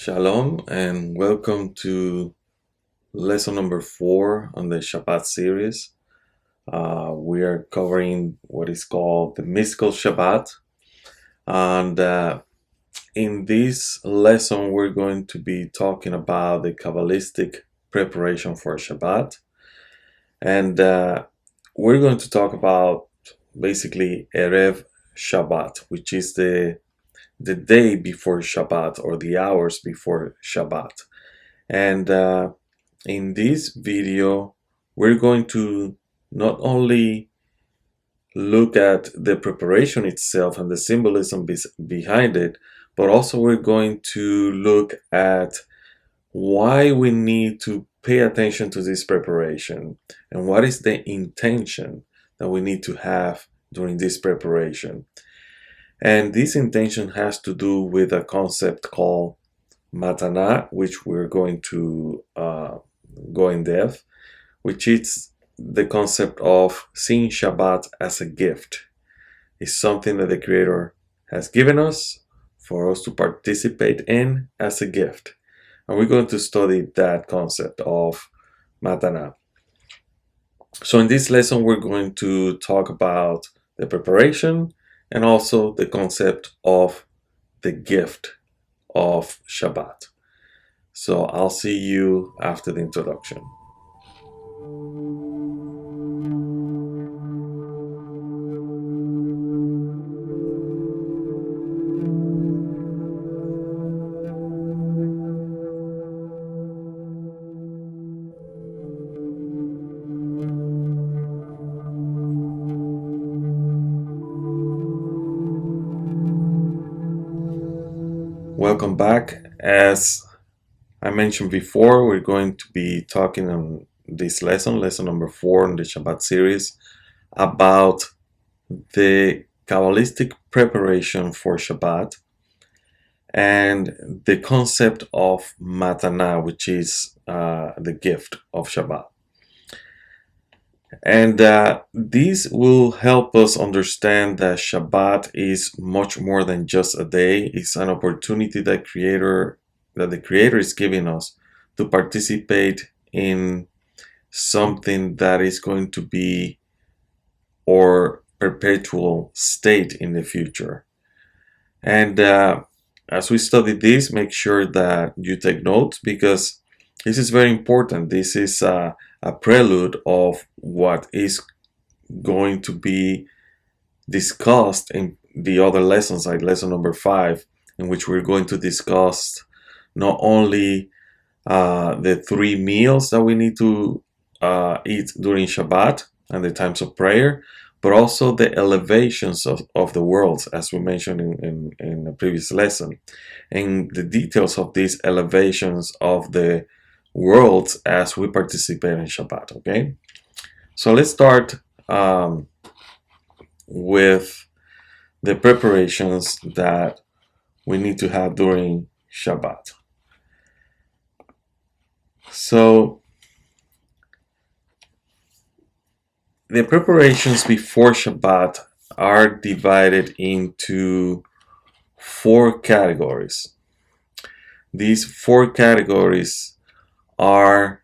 Shalom and welcome to lesson number 4 on the Shabbat series. We are covering what is called the mystical Shabbat, and in this lesson we're going to be talking about the Kabbalistic preparation for Shabbat, and we're going to talk about basically Erev Shabbat, which is the day before Shabbat or the hours before Shabbat. And in this video, we're going to not only look at the preparation itself and the symbolism behind it, but also we're going to look at why we need to pay attention to this preparation and what is the intention that we need to have during this preparation. And this intention has to do with a concept called matana, which we're going to go in depth, which is the concept of seeing Shabbat as a gift. It's something that the Creator has given us for us to participate in as a gift. And we're going to study that concept of matana. So in this lesson, we're going to talk about the preparation and also the concept of the gift of Shabbat. So I'll see you after the introduction. Welcome back. As I mentioned before, we're going to be talking on this lesson number 4 in the Shabbat series, about the Kabbalistic preparation for Shabbat and the concept of matana, which is the gift of Shabbat. And this will help us understand that Shabbat is much more than just a day. It's an opportunity that the Creator is giving us to participate in something that is going to be our perpetual state in the future. And as we study this, make sure that you take notes, because this is very important. This is a prelude of what is going to be discussed in the other lessons, like lesson number 5, in which we're going to discuss not only the 3 meals that we need to eat during Shabbat and the times of prayer, but also the elevations of the worlds, as we mentioned in the previous lesson, and the details of these elevations of the worlds as we participate in Shabbat. Okay, so let's start with the preparations that we need to have during Shabbat. So the preparations before Shabbat are divided into 4 categories. These 4 categories are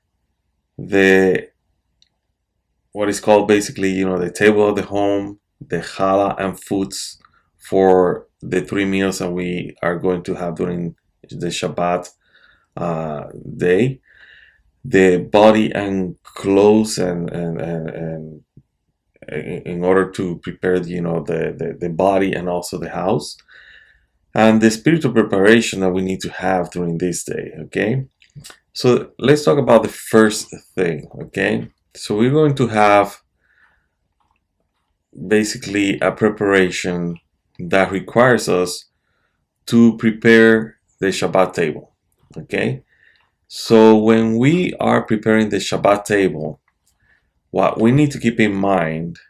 what is called basically, the table of the home, the challah and foods for the 3 meals that we are going to have during the Shabbat day, the body and clothes, and in order to prepare the body and also the house, and the spiritual preparation that we need to have during this day. Okay, so let's talk about the first thing. Okay, so we're going to have basically a preparation that requires us to prepare the Shabbat table. Okay, so when we are preparing the Shabbat table, what we need to keep in mind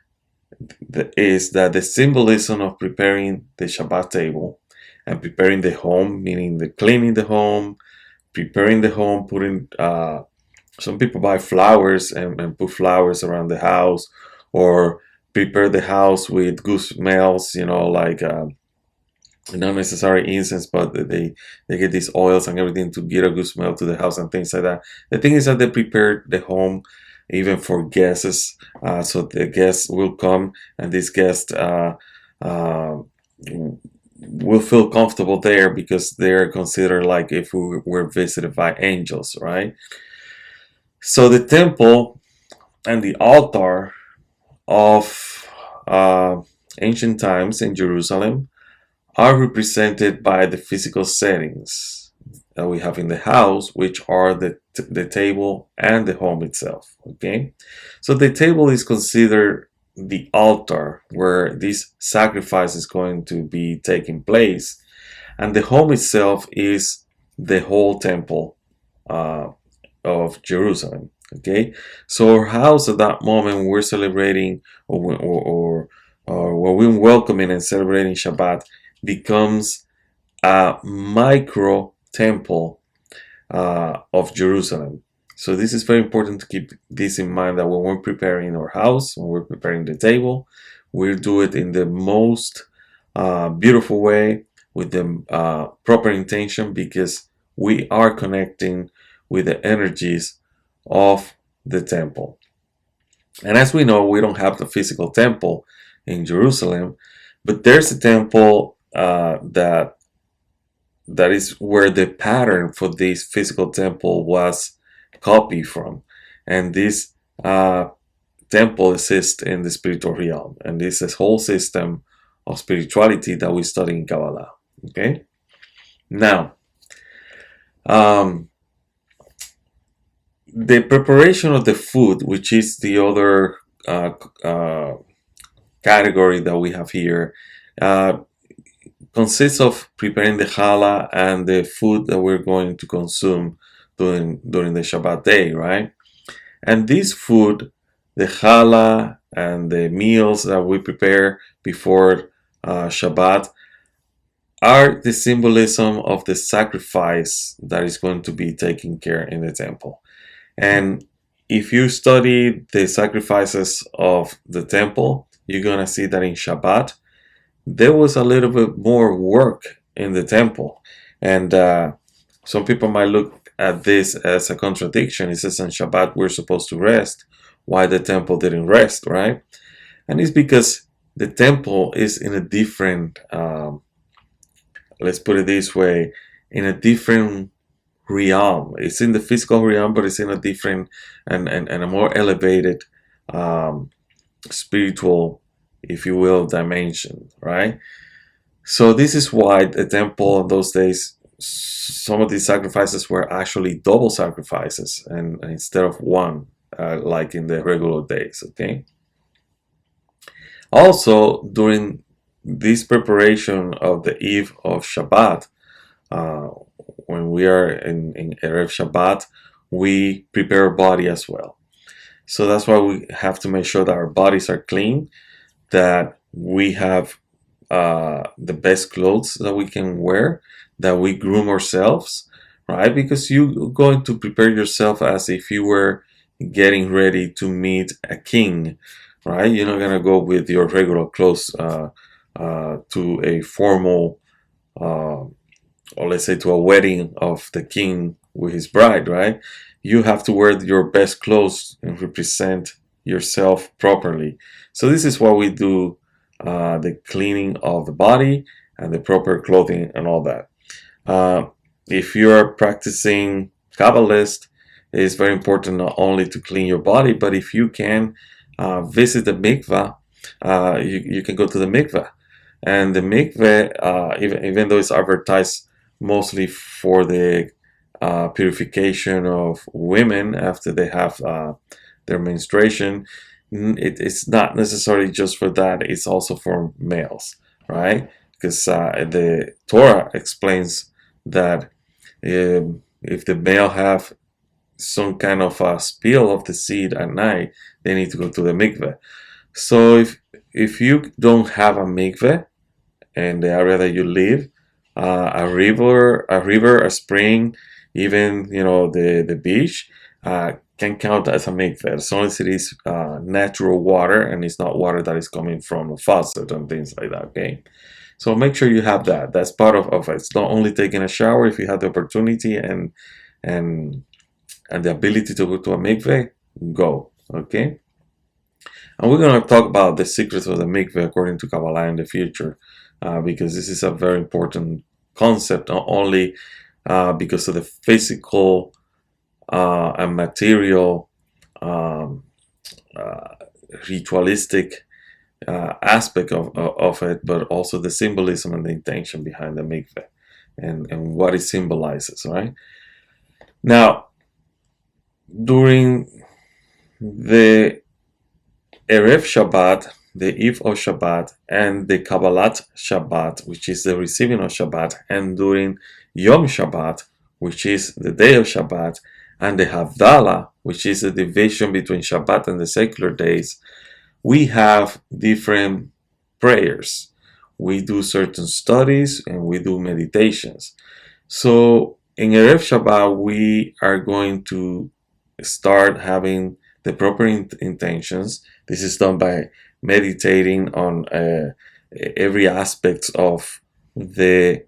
is that the symbolism of preparing the Shabbat table and preparing the home, meaning the cleaning the home, preparing the home, putting some people buy flowers and put flowers around the house, or prepare the house with good smells, like not necessarily incense, but they get these oils and everything to get a good smell to the house and things like that. The thing is that they prepare the home even for guests, so the guests will come, and these guests uh, will feel comfortable there because they're considered like if we were visited by angels, right? So the temple and the altar of uh, ancient times in Jerusalem are represented by the physical settings that we have in the house, which are the table and the home itself. Okay, so the table is considered the altar where this sacrifice is going to be taking place, and the home itself is the whole temple uh, of Jerusalem. Okay, so our house at that moment we're celebrating, or when we're welcoming and celebrating Shabbat, becomes a micro temple of Jerusalem. So this is very important to keep this in mind, that when we're preparing our house, when we're preparing the table, we'll do it in the most beautiful way with the proper intention, because we are connecting with the energies of the temple. And as we know, we don't have the physical temple in Jerusalem, but there's a temple that is where the pattern for this physical temple was copied from, and this uh, temple exists in the spiritual realm, and this is a whole system of spirituality that we study in Kabbalah. Okay, now um, the preparation of the food, which is the other category that we have here, uh, consists of preparing the challah and the food that we're going to consume during the Shabbat day, right? And this food, the challah and the meals that we prepare before Shabbat, are the symbolism of the sacrifice that is going to be taken care in the temple. And if you study the sacrifices of the temple, you're going to see that in Shabbat, there was a little bit more work in the temple. And some people might look at this as a contradiction. It says on Shabbat we're supposed to rest. Why the temple didn't rest, right? And it's because the temple is in a different, let's put it this way, in a different realm. It's in the physical realm, but it's in a different and a more elevated spiritual, if you will, dimension, right? So this is why the temple in those days, some of these sacrifices were actually double sacrifices, and instead of one, like in the regular days. Okay. Also, during this preparation of the eve of Shabbat, uh, when we are in Erev Shabbat, we prepare our body as well. So that's why we have to make sure that our bodies are clean, that we have the best clothes that we can wear, that we groom ourselves, right? Because you're going to prepare yourself as if you were getting ready to meet a king, right? You're not gonna go with your regular clothes to a formal, or let's say to a wedding of the king with his bride, right? You have to wear your best clothes and represent yourself properly. So this is why we do the cleaning of the body and the proper clothing and all that. If you're practicing Kabbalist, it is very important not only to clean your body, but if you can visit the mikvah, you can go to the mikvah. And the mikveh, even though it's advertised mostly for the purification of women after they have their menstruation, it's not necessarily just for that. It's also for males, right? Because the Torah explains that if the male have some kind of a spill of the seed at night, they need to go to the mikveh. So if you don't have a mikveh in the area that you live, a river, a spring, even the beach can count as a mikveh, as long as it is natural water and it's not water that is coming from a faucet and things like that. Okay, So make sure you have that. That's part of it. It's not only taking a shower. If you have the opportunity and the ability to go to a mikveh, go. Okay. And we're going to talk about the secrets of the mikveh according to Kabbalah in the future, because this is a very important concept, not only because of the physical and material ritualistic aspect of it, but also the symbolism and the intention behind the mikveh and what it symbolizes, right? Now, during the Erev Shabbat, the Eve of Shabbat, and the Kabbalat Shabbat, which is the receiving of Shabbat, and during Yom Shabbat, which is the day of Shabbat, and the Havdalah, which is the division between Shabbat and the secular days, we have different prayers. We do certain studies and we do meditations. So in Erev Shabbat, we are going to start having the proper intentions. This is done by meditating on every aspect of the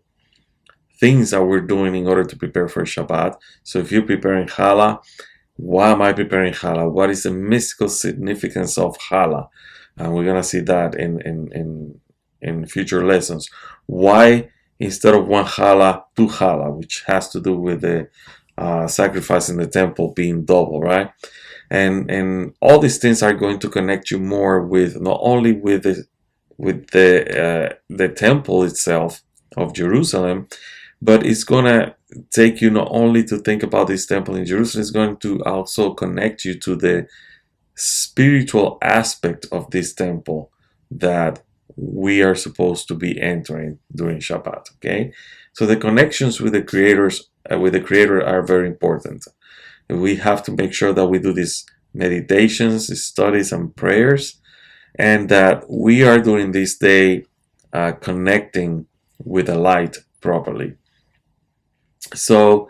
things that we're doing in order to prepare for Shabbat. So if you're preparing Challah, why am I preparing Challah? What is the mystical significance of Challah? And we're gonna see that in future lessons. Why instead of one Challah, two Challah, which has to do with the sacrifice in the temple being double, right? And all these things are going to connect you more with not only with the temple itself of Jerusalem, but it's gonna take you not only to think about this temple in Jerusalem, it's going to also connect you to the spiritual aspect of this temple that we are supposed to be entering during Shabbat. Okay, so the connections with the Creator are very important. We have to make sure that we do these meditations, these studies, and prayers, and that we are during this day connecting with the light properly. So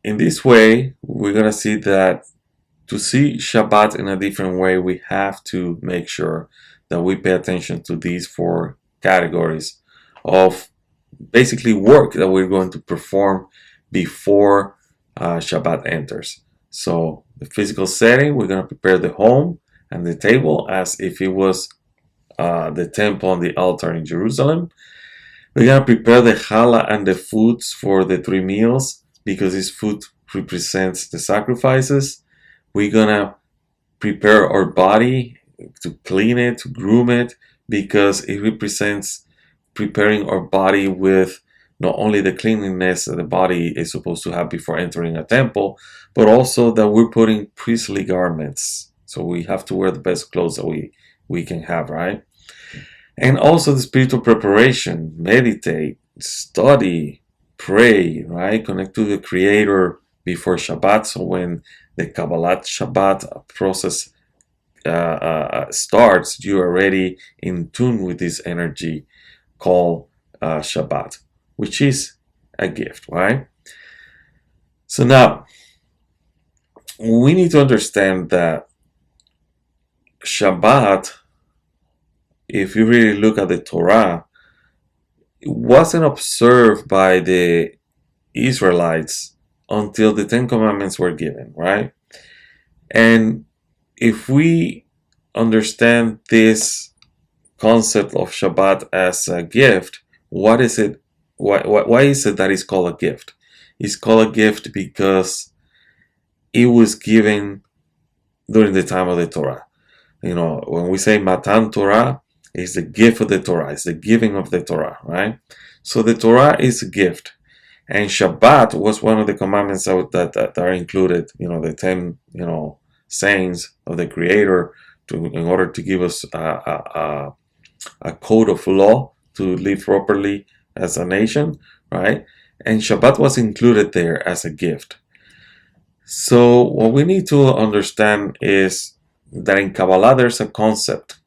in this way, we're going to see that to see Shabbat in a different way, we have to make sure that we pay attention to these four categories of basically work that we're going to perform before Shabbat enters. So the physical setting, we're going to prepare the home and the table as if it was the temple and the altar in Jerusalem. We're going to prepare the challah and the foods for the 3 meals because this food represents the sacrifices. We're going to prepare our body to clean it, to groom it, because it represents preparing our body with not only the cleanliness that the body is supposed to have before entering a temple, but also that we're putting priestly garments. So we have to wear the best clothes that we can have, right? And also the spiritual preparation, meditate, study, pray, right? Connect to the Creator before Shabbat. So when the Kabbalat Shabbat process starts, you're already in tune with this energy called Shabbat, which is a gift, right? So now, we need to understand that Shabbat, if you really look at the Torah, it wasn't observed by the Israelites until the 10 Commandments were given, right? And if we understand this concept of Shabbat as a gift, what is it? Why is it that it's called a gift? It's called a gift because it was given during the time of the Torah. You know, when we say Matan Torah, it's the gift of the Torah. It's the giving of the Torah, right? So the Torah is a gift. And Shabbat was one of the commandments that are included, you know, the 10, sayings of the Creator in order to give us a code of law to live properly as a nation, right? And Shabbat was included there as a gift. So what we need to understand is that in Kabbalah there's a concept,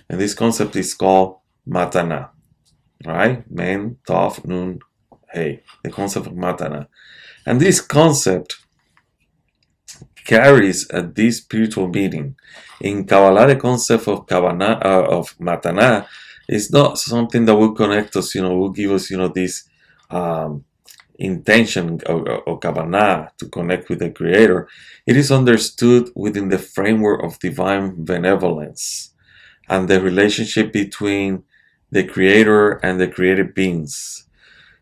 and this concept is called matana, right? Men, Tov, Nun, Hey, the concept of matana. And this concept carries a deep spiritual meaning. In Kabbalah, the concept of matana It's not something that will connect us, will give us, this um, intention or cabana to connect with the Creator. It is understood within the framework of divine benevolence and the relationship between the Creator and the created beings.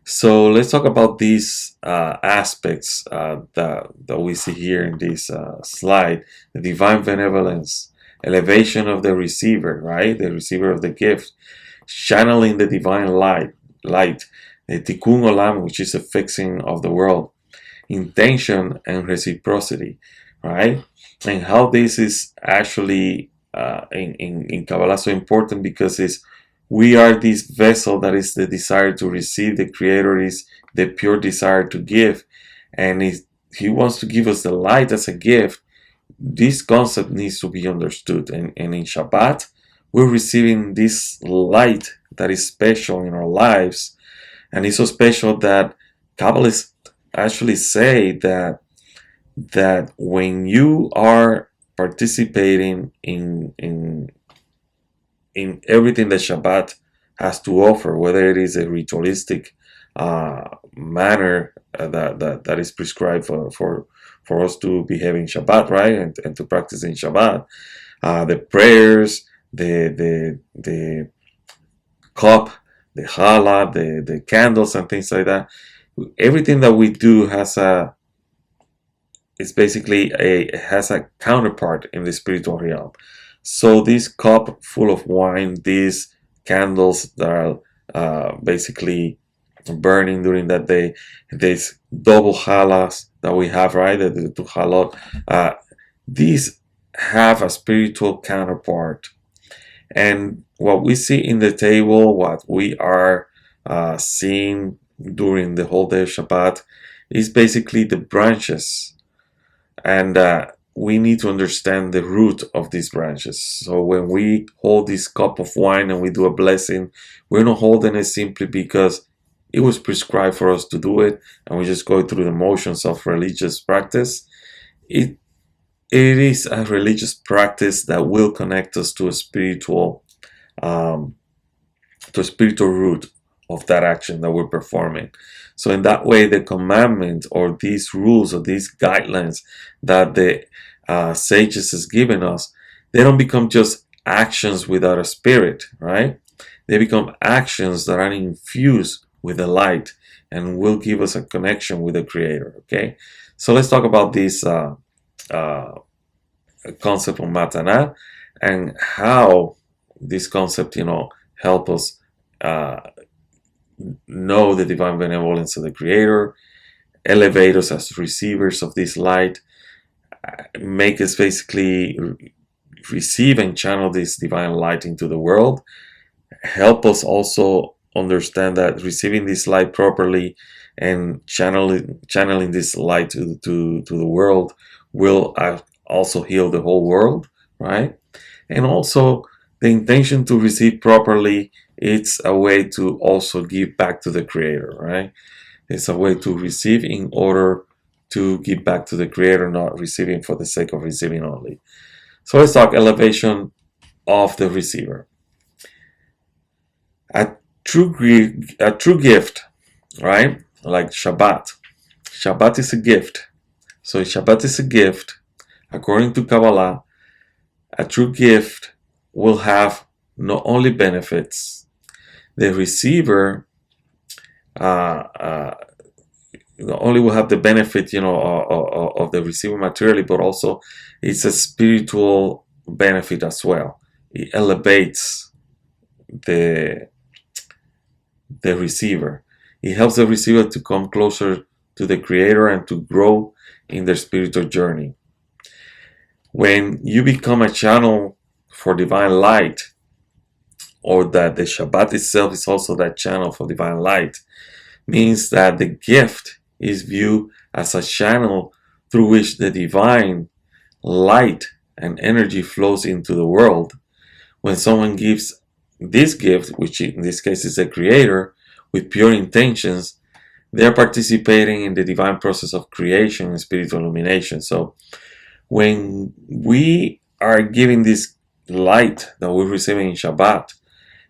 So let's talk about these aspects that we see here in this slide: the divine benevolence, elevation of the receiver, right? The receiver of the gift, channeling the divine light, the Tikkun Olam, which is a fixing of the world, intention and reciprocity, right? And how this is actually in Kabbalah so important, because we are this vessel that is the desire to receive. The Creator is the pure desire to give, and He wants to give us the light as a gift. This concept needs to be understood, and in Shabbat we're receiving this light that is special in our lives, and it's so special that Kabbalists actually say that when you are participating in everything that Shabbat has to offer, whether it is a ritualistic manner that is prescribed for us to behave in Shabbat, right, and to practice in Shabbat, the prayers, the cup, the challah, the candles, and things like that. Everything that we do has a counterpart in the spiritual realm. So this cup full of wine, these candles that are basically burning during that day, these double challahs that we have, right, the two chalot, these have a spiritual counterpart. And what we see in the table, what we are seeing during the whole day of Shabbat, is basically the branches. And we need to understand the root of these branches. So when we hold this cup of wine and we do a blessing, we're not holding it simply because it was prescribed for us to do it, and we just go through the motions of religious practice. It is a religious practice that will connect us to a spiritual root of that action that we're performing. So in that way, the commandment or these rules or these guidelines that the sages has given us, they don't become just actions without a spirit, right? They become actions that are infused with the light and will give us a connection with the Creator. Okay, so let's talk about this concept of matana and how this concept, help us know the divine benevolence of the Creator, elevate us as receivers of this light, make us basically receive and channel this divine light into the world, help us also understand that receiving this light properly and channeling this light to the world will also heal the whole world, right? And also the intention to receive properly, it's a way to also give back to the Creator, right? It's a way to receive in order to give back to the Creator, not receiving for the sake of receiving only. So let's talk elevation of the receiver. A true gift, right? Like Shabbat. Shabbat is a gift. So if Shabbat is a gift, according to Kabbalah, a true gift will have not only benefits. The receiver not only will have the benefit, of the receiver materially, but also it's a spiritual benefit as well. It elevates the receiver. It helps the receiver to come closer to the Creator and to grow in their spiritual journey. When you become a channel for divine light, or that the Shabbat itself is also that channel for divine light, means that the gift is viewed as a channel through which the divine light and energy flows into the world. When someone gives this gift, which in this case is the Creator, with pure intentions, they're participating in the divine process of creation and spiritual illumination. So when we are giving this light that we're receiving in Shabbat,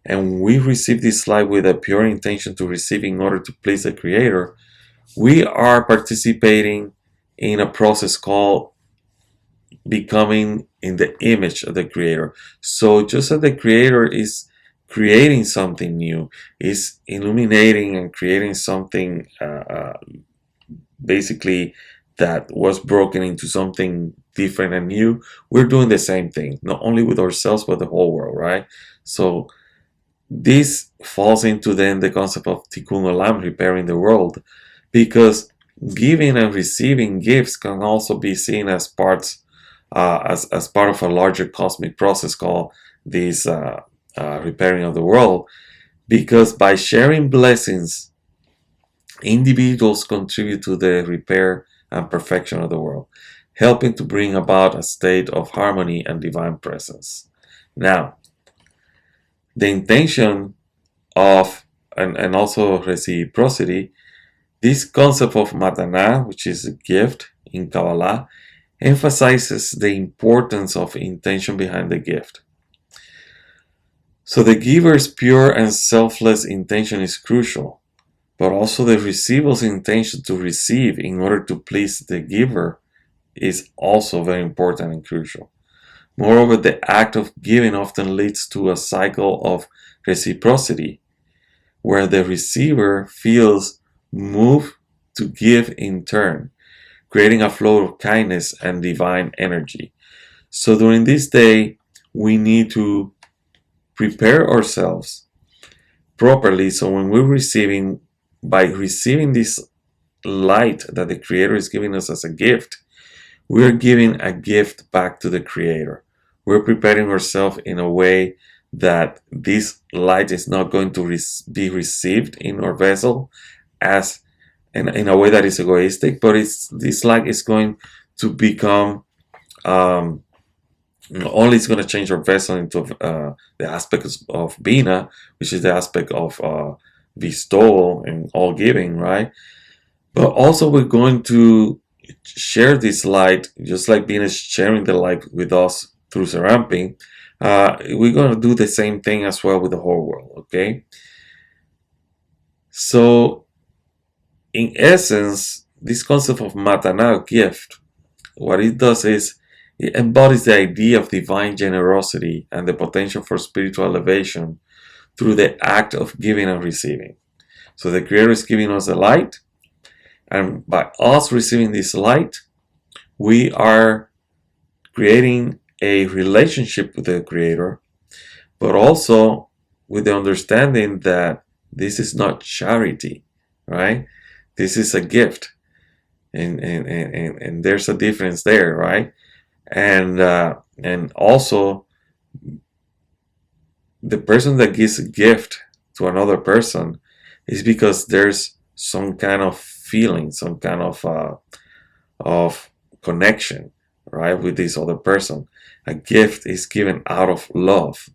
and we receive this light with a pure intention to receive in order to please the Creator, we are participating in a process called becoming in the image of the Creator. So just as the Creator is creating something new, is illuminating and creating something basically that was broken into something different and new, we're doing the same thing, not only with ourselves but the whole world, right? So this falls into then the concept of Tikkun Olam, repairing the world, because giving and receiving gifts can also be seen as parts as part of a larger cosmic process called this repairing of the world, because by sharing blessings, individuals contribute to the repair and perfection of the world, helping to bring about a state of harmony and divine presence. Now, the intention of and also reciprocity, this concept of matana, which is a gift in Kabbalah, emphasizes the importance of intention behind the gift. So the giver's pure and selfless intention is crucial, but also the receiver's intention to receive in order to please the giver is also very important and crucial. Moreover, the act of giving often leads to a cycle of reciprocity, where the receiver feels moved to give in turn, creating a flow of kindness and divine energy. So during this day, we need to prepare ourselves properly, so when we're receiving, by receiving this light that the Creator is giving us as a gift, we're giving a gift back to the Creator. We're preparing ourselves in a way that this light is not going to be received in our vessel as in a way that is egoistic, but this light is going to become only it's going to change our vessel into the aspect of Bina, which is the aspect of bestowal and all giving, right? But also we're going to share this light, just like Bina is sharing the light with us through Seramping. We're going to do the same thing as well with the whole world, okay? So, in essence, this concept of matana, gift, what it does is it embodies the idea of divine generosity and the potential for spiritual elevation through the act of giving and receiving. So the Creator is giving us the light, and by us receiving this light, we are creating a relationship with the Creator, but also with the understanding that this is not charity, right? This is a gift, and there's a difference there, right? And also the person that gives a gift to another person is because there's some kind of feeling, some kind of connection, right, with this other person. A gift is given out of love,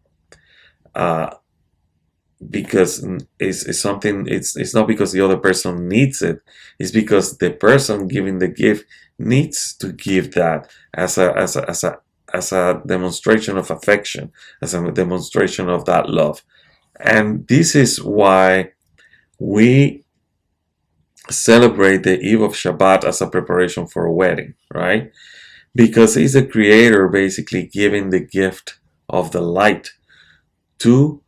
because it's something. It's not because the other person needs it. It's because the person giving the gift needs to give that as a demonstration of affection, as a demonstration of that love. And this is why we celebrate the eve of Shabbat as a preparation for a wedding, right? Because it's the Creator basically giving the gift of the light to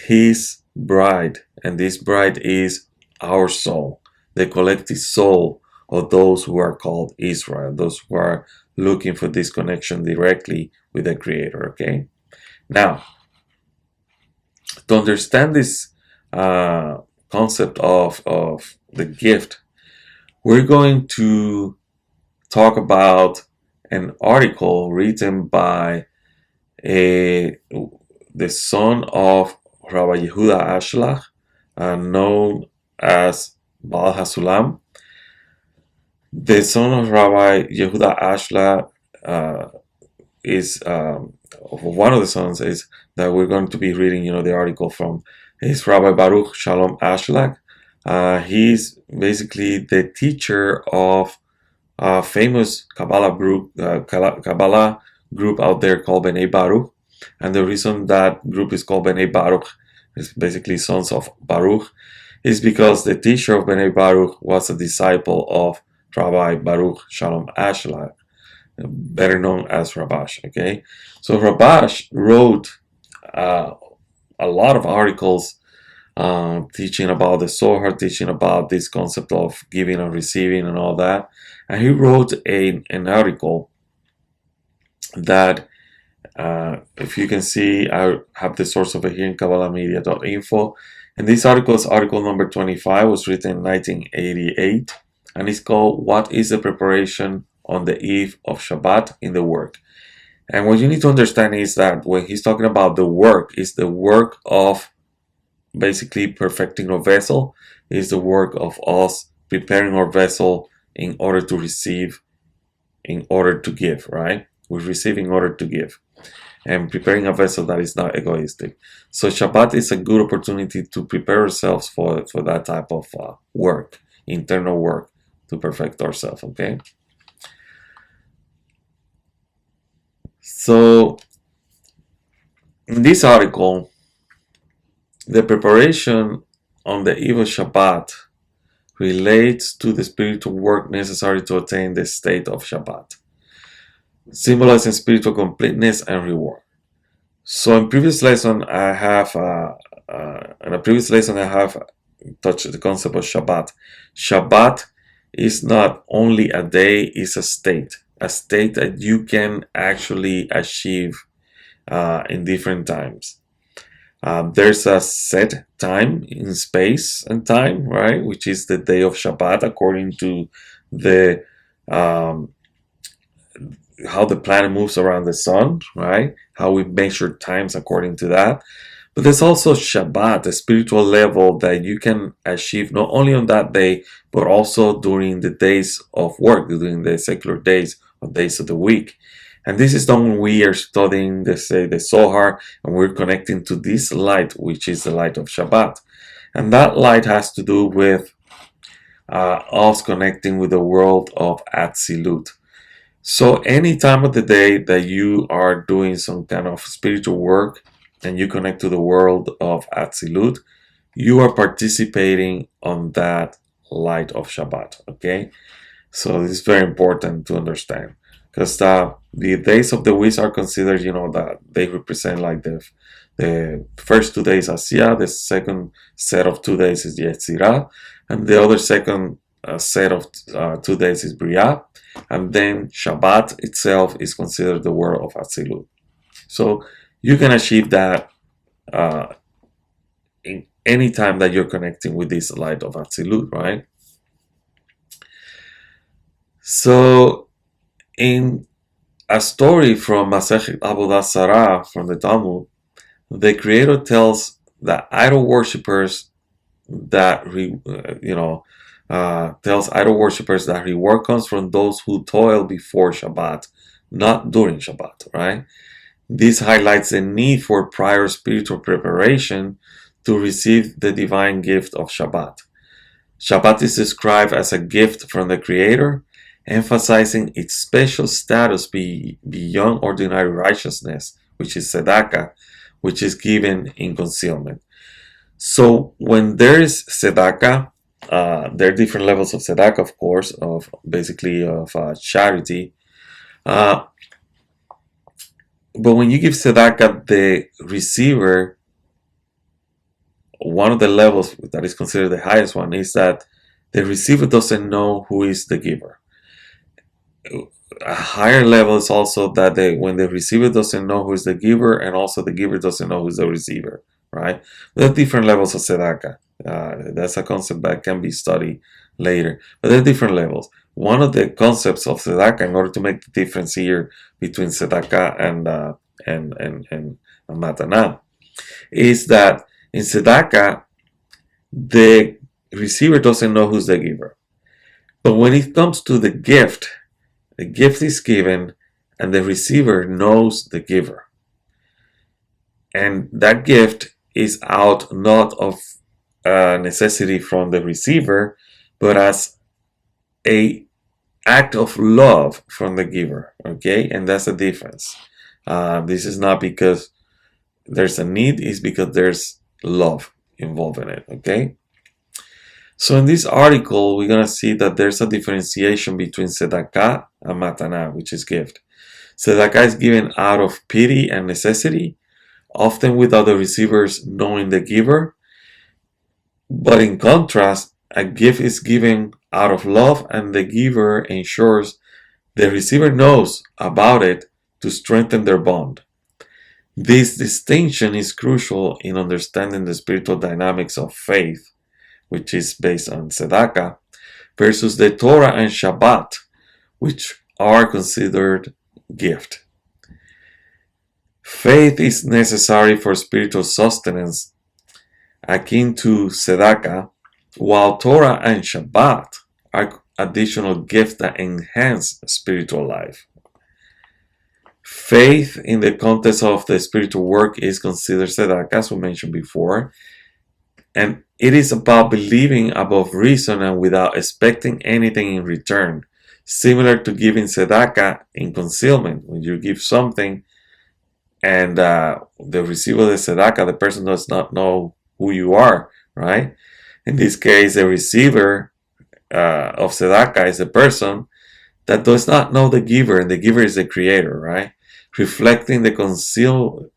His bride, and this bride is our soul, the collective soul of those who are called Israel, those who are looking for this connection directly with the Creator, okay? Now, to understand this concept of the gift, we're going to talk about an article written by the son of Rabbi Yehuda Ashlag, known as Baal HaSulam. The son of Rabbi Yehuda Ashlag is one of the sons is that we're going to be reading, the article from, is Rabbi Baruch Shalom Ashlag. He's basically the teacher of a famous Kabbalah group out there called Bnei Baruch. And the reason that group is called Bnei Baruch it's basically sons of Baruch, is because the teacher of Bnei Baruch was a disciple of Rabbi Baruch Shalom Ashlag, better known as Rabash. Okay, so Rabash wrote a lot of articles teaching about the zohar, teaching about this concept of giving and receiving and all that. And he wrote an article that, if you can see, I have the source of it here in KabbalaMedia.info. And this article is article number 25, was written in 1988, and it's called "What is the Preparation on the Eve of Shabbat in the Work?" And what you need to understand is that when he's talking about the work, is the work of basically perfecting our vessel, is the work of us preparing our vessel in order to receive, in order to give, right? We receive in order to give, and preparing a vessel that is not egoistic. So Shabbat is a good opportunity to prepare ourselves for that type of work, internal work, to perfect ourselves, okay? So in this article, the preparation on the eve of Shabbat relates to the spiritual work necessary to attain the state of Shabbat, symbolizing spiritual completeness and reward. So in previous lesson, I have touched the concept of Shabbat. Shabbat is not only a day; it's a state that you can actually achieve in different times. There's a set time in space and time, right, which is the day of Shabbat, according to the how the planet moves around the sun, right? How we measure times according to that. But there's also Shabbat, a spiritual level that you can achieve not only on that day, but also during the days of work, during the secular days or days of the week. And this is done when we are studying, the zohar, and we're connecting to this light, which is the light of Shabbat. And that light has to do with us connecting with the world of Atzilut. So any time of the day that you are doing some kind of spiritual work and you connect to the world of Atzilut, you are participating on that light of Shabbat, okay? So this is very important to understand, because the days of the week are considered, that they represent like the first 2 days Asiyah, the second set of 2 days is Yetzirah, and the other second set of 2 days is Briah, and then Shabbat itself is considered the world of Atzilut. So you can achieve that in any time that you're connecting with this light of Atzilut, right? So in a story from Masechet Avodah Zarah from the Talmud, the Creator tells the idol worshippers that reward comes from those who toil before Shabbat, not during Shabbat, right? This highlights the need for prior spiritual preparation to receive the divine gift of Shabbat. Shabbat is described as a gift from the Creator, emphasizing its special status beyond ordinary righteousness, which is tzedakah, which is given in concealment. So when there is tzedakah, there are different levels of tzedakah, of course, of charity. But when you give tzedakah, the receiver, one of the levels that is considered the highest one is that the receiver doesn't know who is the giver. A higher level is also that when the receiver doesn't know who is the giver, and also the giver doesn't know who is the receiver, right? There are different levels of tzedakah. That's a concept that can be studied later, but there are different levels. One of the concepts of tzedakah, in order to make the difference here between tzedakah and matana, is that in tzedakah, the receiver doesn't know who's the giver. But when it comes to the gift is given, and the receiver knows the giver. And that gift is out not of necessity from the receiver, but as a act of love from the giver, okay? And that's the difference. This is not because there's a need, it's because there's love involved in it, okay? So in this article, we're going to see that there's a differentiation between tzedakah and matana, which is gift. Tzedakah is given out of pity and necessity, often without the receivers knowing the giver. But in contrast, a gift is given out of love, and the giver ensures the receiver knows about it to strengthen their bond. This distinction is crucial in understanding the spiritual dynamics of faith, which is based on tzedakah, versus the Torah and Shabbat, which are considered gift. Faith is necessary for spiritual sustenance, akin to tzedakah, while Torah and Shabbat are additional gifts that enhance spiritual life. Faith in the context of the spiritual work is considered tzedakah, as we mentioned before, and it is about believing above reason and without expecting anything in return, similar to giving tzedakah in concealment. When you give something and the receiver of the tzedakah, the person does not know who you are, right? In this case, the receiver of tzedakah is a person that does not know the giver, and the giver is the creator, right? Reflecting the concealed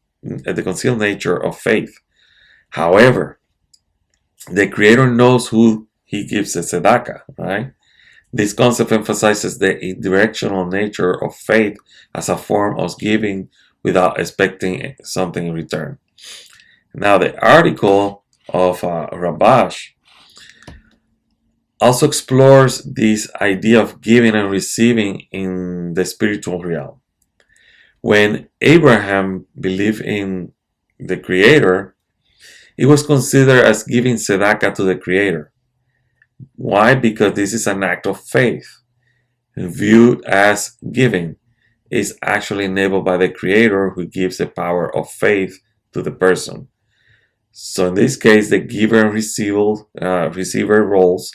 nature of faith. However, the creator knows who he gives the tzedakah, right? This concept emphasizes the directional nature of faith as a form of giving without expecting something in return. Now, the article of Rabash also explores this idea of giving and receiving in the spiritual realm. When Abraham believed in the Creator, it was considered as giving tzedakah to the Creator. Why? Because this is an act of faith. Viewed as giving, is actually enabled by the Creator, who gives the power of faith to the person. So in this case, the giver and receiver roles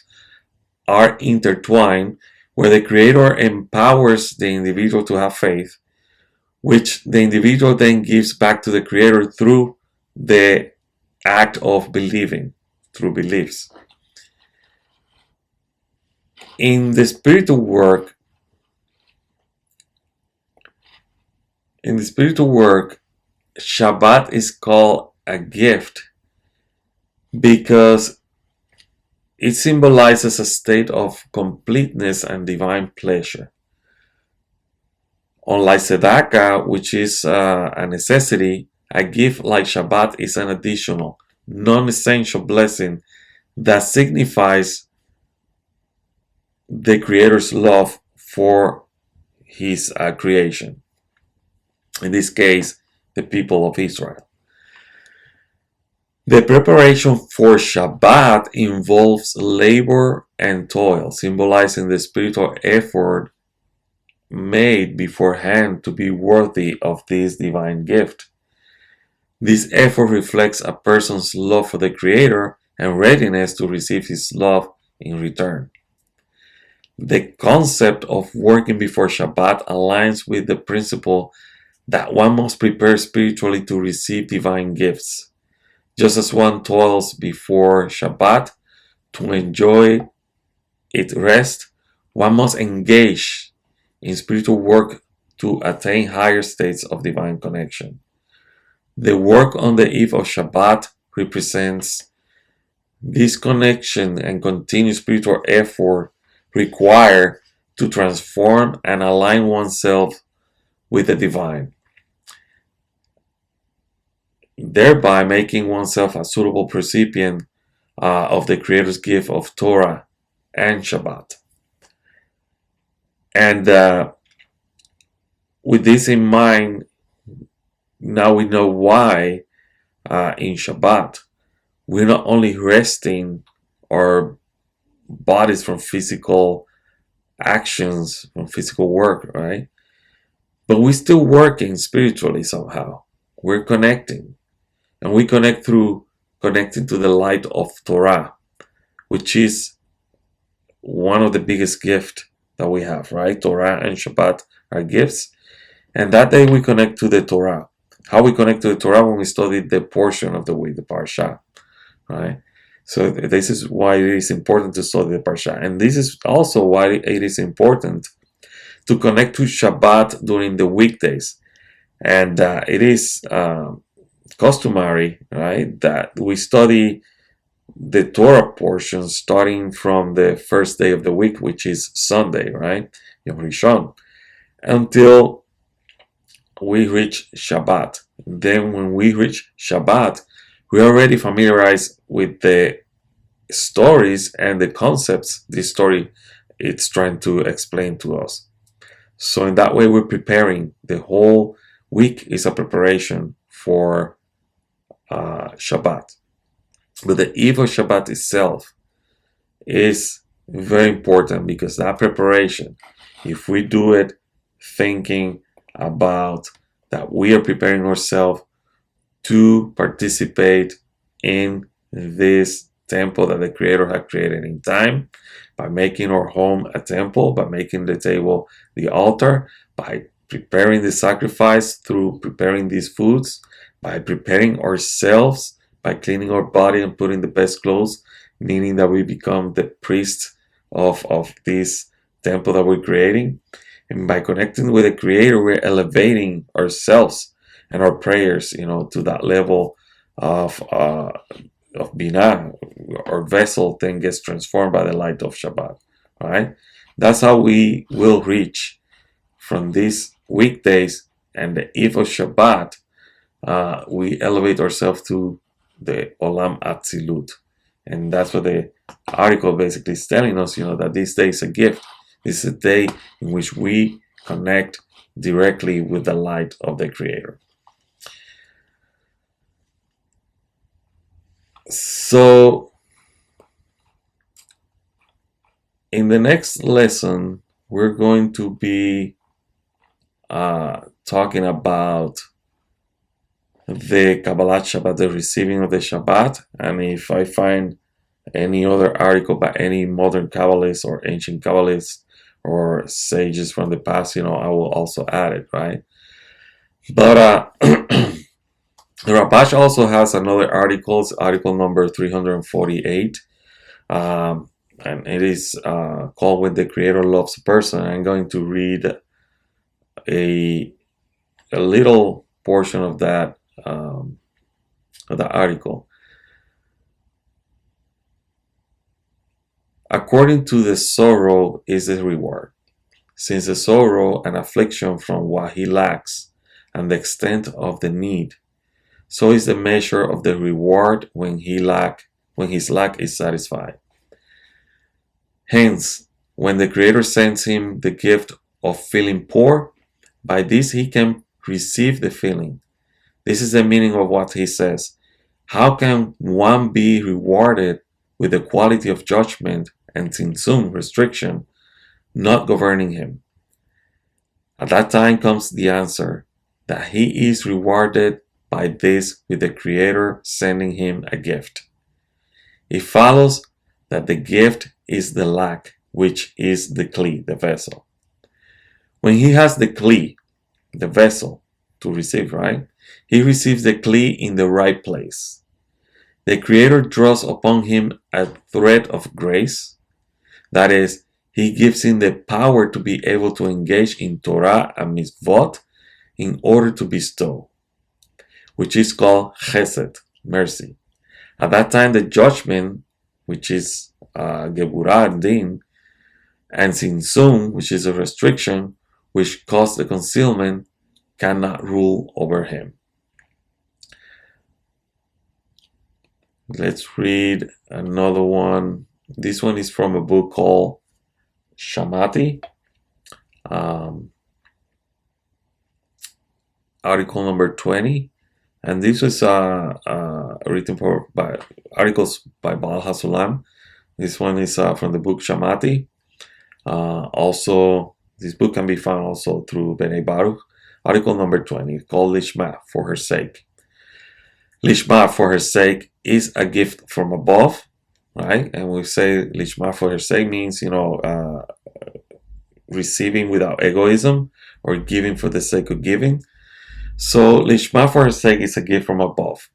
are intertwined, where the Creator empowers the individual to have faith, which the individual then gives back to the Creator through the act of believing, through beliefs. In the spiritual work, Shabbat is called a gift because it symbolizes a state of completeness and divine pleasure. Unlike tzedakah, which is a necessity, a gift like Shabbat is an additional, non-essential blessing that signifies the Creator's love for His creation. In this case, the people of Israel. The preparation for Shabbat involves labor and toil, symbolizing the spiritual effort made beforehand to be worthy of this divine gift. This effort reflects a person's love for the Creator and readiness to receive His love in return. The concept of working before Shabbat aligns with the principle that one must prepare spiritually to receive divine gifts. Just as one toils before Shabbat to enjoy its rest, one must engage in spiritual work to attain higher states of divine connection. The work on the eve of Shabbat represents this connection and continued spiritual effort required to transform and align oneself with the divine, thereby making oneself a suitable recipient of the Creator's gift of Torah and Shabbat. And with this in mind, now we know why in Shabbat we're not only resting our bodies from physical actions, from physical work, right? But we're still working spiritually somehow. We're connecting. And we connect through connecting to the light of Torah, which is one of the biggest gifts that we have, right? Torah and Shabbat are gifts. And that day we connect to the Torah. how we connect to the Torah when we study the portion of the week, the parsha, right? So this is why it is important to study the parsha, and this is also why it is important to connect to Shabbat during the weekdays. And it is customary, right, that we study the Torah portion starting from the first day of the week, which is Sunday, right, Yom Rishon, until we reach Shabbat. Then when we reach Shabbat, we're already familiarized with the stories and the concepts this story it's trying to explain to us. So in that way, we're preparing. The whole week is a preparation for Shabbat. But the eve of Shabbat itself is very important, because that preparation, if we do it thinking about that we are preparing ourselves to participate in this temple that the Creator had created in time, by making our home a temple, by making the table the altar, by preparing the sacrifice through preparing these foods, by preparing ourselves, by cleaning our body and putting the best clothes, meaning that we become the priest of this temple that we're creating. And by connecting with the Creator, we're elevating ourselves and our prayers, to that level of binah. Our vessel then gets transformed by the light of Shabbat. Right? That's how we will reach from these weekdays and the eve of Shabbat. We elevate ourselves to the Olam Atzilut. And that's what the article basically is telling us, that this day is a gift. This is a day in which we connect directly with the light of the Creator. So, in the next lesson, we're going to be talking about the Kabbalah Shabbat, the receiving of the Shabbat. And if I find any other article by any modern Kabbalists or ancient Kabbalists or sages from the past, I will also add it, right? But the Rabash also has another article number 348, and it is called "When the Creator Loves a Person." I'm going to read a little portion of that article. According to the sorrow is the reward, since the sorrow and affliction from what he lacks and the extent of the need, so is the measure of the reward when his lack is satisfied. Hence, when the Creator sends him the gift of feeling poor, by this he can receive the feeling. This is the meaning of what he says. How can one be rewarded with the quality of judgment and tzimtzum, restriction, not governing him? At that time comes the answer, that he is rewarded by this with the Creator sending him a gift. It follows that the gift is the lack, which is the kli, the vessel. When he has the kli, the vessel, to receive, right? He receives the kli in the right place. The Creator draws upon him a thread of grace. That is, he gives him the power to be able to engage in Torah and mitzvot in order to bestow, which is called chesed, mercy. At that time, the judgment, which is geburah and din, and tzimtzum, which is a restriction, which caused the concealment, cannot rule over him. Let's read another one. This one is from a book called Shamati. Article number 20. And this was written by articles by Baal HaSulam. This one is from the book Shamati. Also, this book can be found also through Bnei Baruch. Article number 20, called Lishma, for her sake. Lishma, for her sake, is a gift from above, right? And we say Lishma, for her sake, means, receiving without egoism, or giving for the sake of giving. So, Lishma for her sake is a gift from above.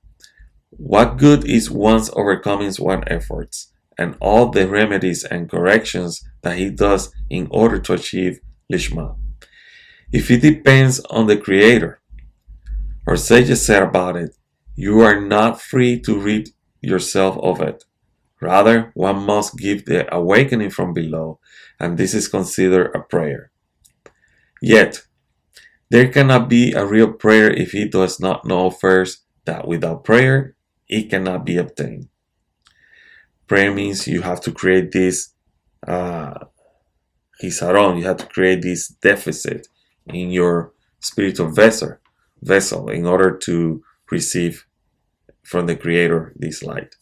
What good is one's overcoming one's efforts, and all the remedies and corrections that he does in order to achieve Lishma? If it depends on the Creator, our sages said about it, you are not free to rid yourself of it. Rather, one must give the awakening from below, and this is considered a prayer. Yet, there cannot be a real prayer if he does not know first that without prayer, it cannot be obtained. Prayer means you have to create this hisaron, you have to create this deficit in your spiritual vessel in order to receive from the Creator this light.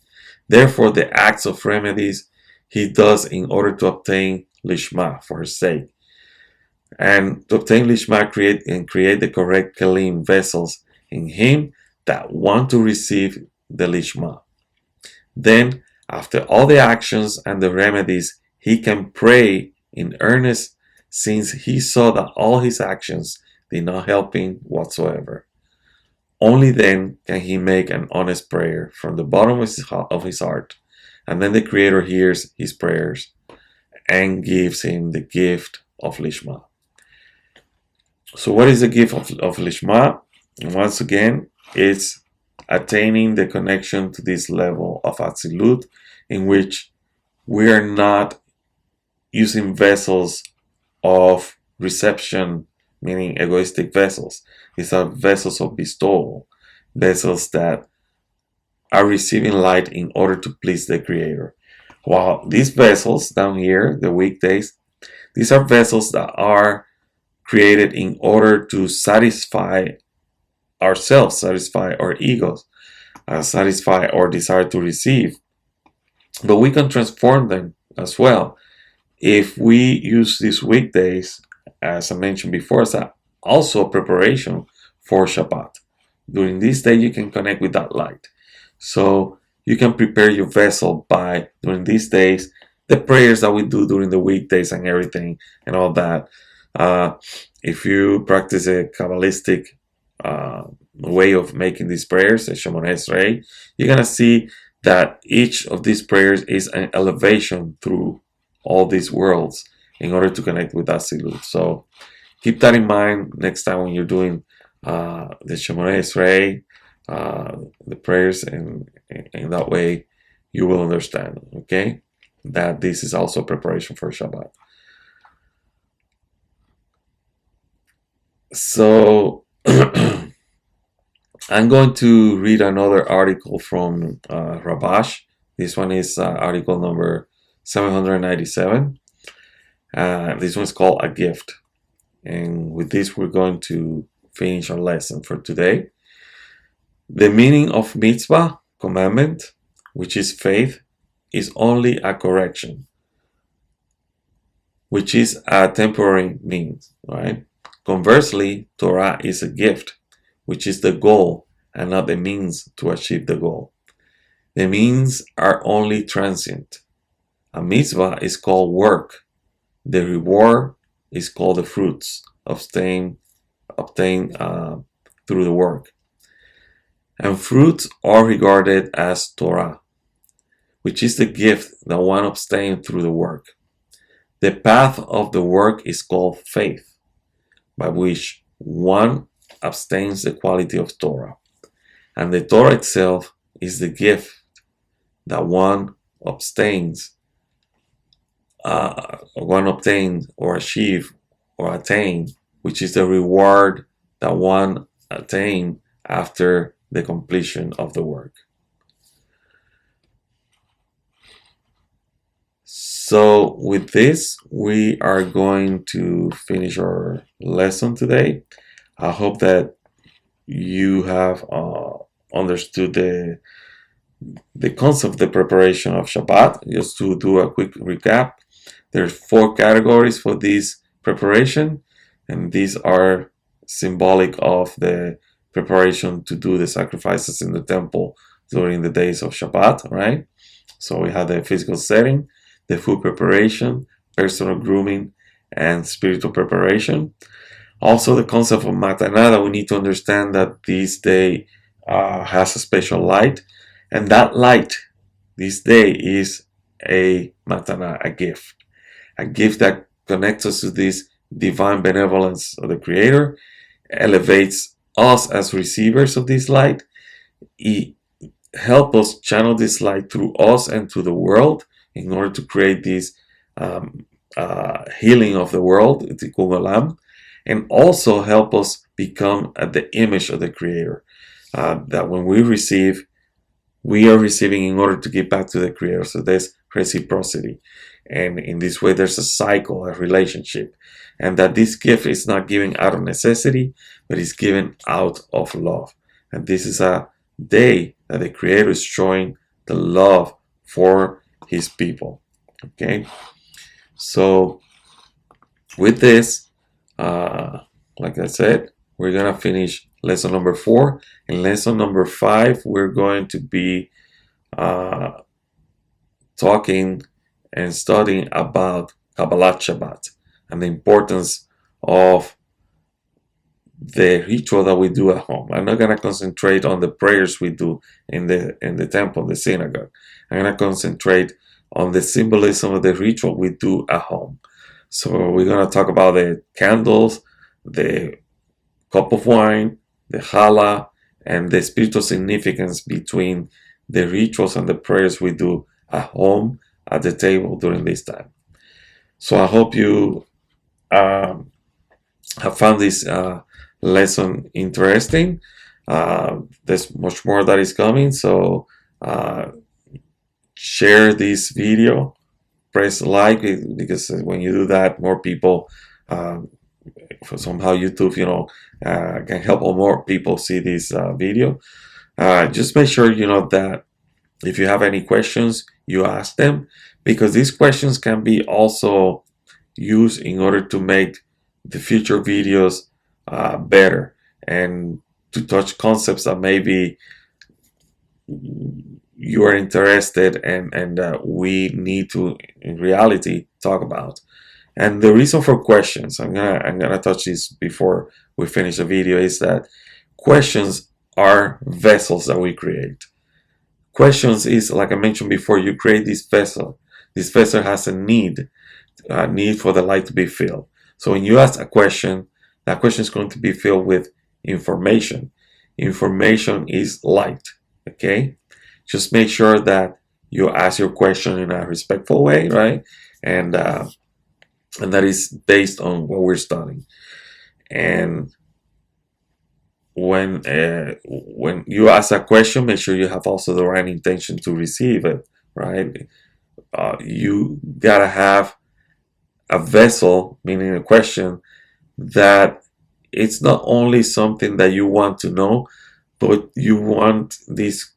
Therefore, the acts of remedies he does in order to obtain Lishma for his sake. And to obtain Lishma, create the correct Kelim vessels in him that want to receive the Lishma. Then, after all the actions and the remedies, he can pray in earnest, since he saw that all his actions did not help him whatsoever. Only then can he make an honest prayer from the bottom of his heart, and then the Creator hears his prayers and gives him the gift of Lishma. So what is the gift of Lishma? Once again, it's attaining the connection to this level of Atzilut, in which we are not using vessels of reception, meaning egoistic vessels. These are vessels of bestowal, vessels that are receiving light in order to please the Creator. While these vessels down here, the weekdays, these are vessels that are created in order to satisfy ourselves, satisfy our egos, satisfy our desire to receive. But we can transform them as well if we use these weekdays, as I mentioned before, as also a preparation for Shabbat. During this day, you can connect with that light. So you can prepare your vessel by, during these days, the prayers that we do during the weekdays and everything and all that. If you practice a Kabbalistic way of making these prayers, a Shemona Esrei, you're going to see that each of these prayers is an elevation through all these worlds in order to connect with Atzilut. So keep that in mind next time when you're doing the Shemona Esrei, the prayers, and in that way you will understand, okay, that this is also preparation for Shabbat. So I'm going to read another article from Rabash. This one is article number 797. This one's called A Gift. And with this, we're going to finish our lesson for today. The meaning of mitzvah, commandment, which is faith, is only a correction, which is a temporary means, right? Conversely, Torah is a gift, which is the goal and not the means to achieve the goal. The means are only transient. A mitzvah is called work. The reward is called the fruits obtained through the work. And fruits are regarded as Torah, which is the gift that one obtained through the work. The path of the work is called faith, by which one abstains the quality of Torah. And the Torah itself is the gift that one obtains or achieve or attain, which is the reward that one attain after the completion of the work. So with this, we are going to finish our lesson today. I hope that you have understood the concept of the preparation of Shabbat. Just to do a quick recap, there's 4 categories for this preparation, and these are symbolic of the preparation to do the sacrifices in the temple during the days of Shabbat, right? So we have the physical setting, the food preparation, personal grooming, and spiritual preparation. Also, the concept of matana, that we need to understand that this day has a special light, and that light, this day, is a matana, a gift that connects us to this divine benevolence of the Creator, elevates us as receivers of this light. It helps us channel this light through us and to the world in order to create this healing of the world, Tikkun Olam, and also help us become the image of the Creator. That when we receive, we are receiving in order to give back to the Creator. So there's reciprocity. And in this way, there's a cycle, a relationship. And that this gift is not given out of necessity, but is given out of love. And this is a day that the Creator is showing the love for His people. Okay? So, with this, like I said, we're going to finish lesson number 4. In lesson number 5, we're going to be talking and studying about Kabbalah Shabbat and the importance of the ritual that we do at home. I'm not going to concentrate on the prayers we do in the temple, the synagogue. I'm going to concentrate on the symbolism of the ritual we do at home. So we're going to talk about the candles, the cup of wine, the Challah, and the spiritual significance between the rituals and the prayers we do at home, at the table during this time. So I hope you have found this lesson interesting. There's much more that is coming, so share this video, press like, because when you do that, more people, somehow YouTube, can help more people see this video. Just make sure that if you have any questions, you ask them, because these questions can be also used in order to make the future videos better, and to touch concepts that maybe you are interested and we need to, in reality, talk about. And the reason for questions, I'm gonna touch this before we finish the video, is that questions are vessels that we create. Questions is, like I mentioned before, you create this vessel. This vessel has a need for the light to be filled. So when you ask a question, that question is going to be filled with information. Information is light. Okay? Just make sure that you ask your question in a respectful way, right? And that is based on what we're studying. And when you ask a question, make sure you have also the right intention to receive it, right? You gotta have a vessel, meaning a question, that it's not only something that you want to know, but you want this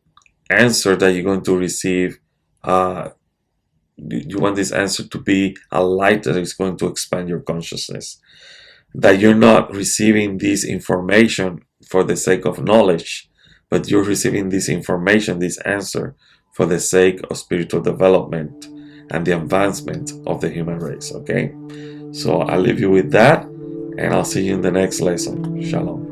answer that you're going to receive. You want this answer to be a light that is going to expand your consciousness. That you're not receiving this information for the sake of knowledge, but you're receiving this information, this answer, for the sake of spiritual development and the advancement of the human race. Okay? So I'll leave you with that, and I'll see you in the next lesson. Shalom.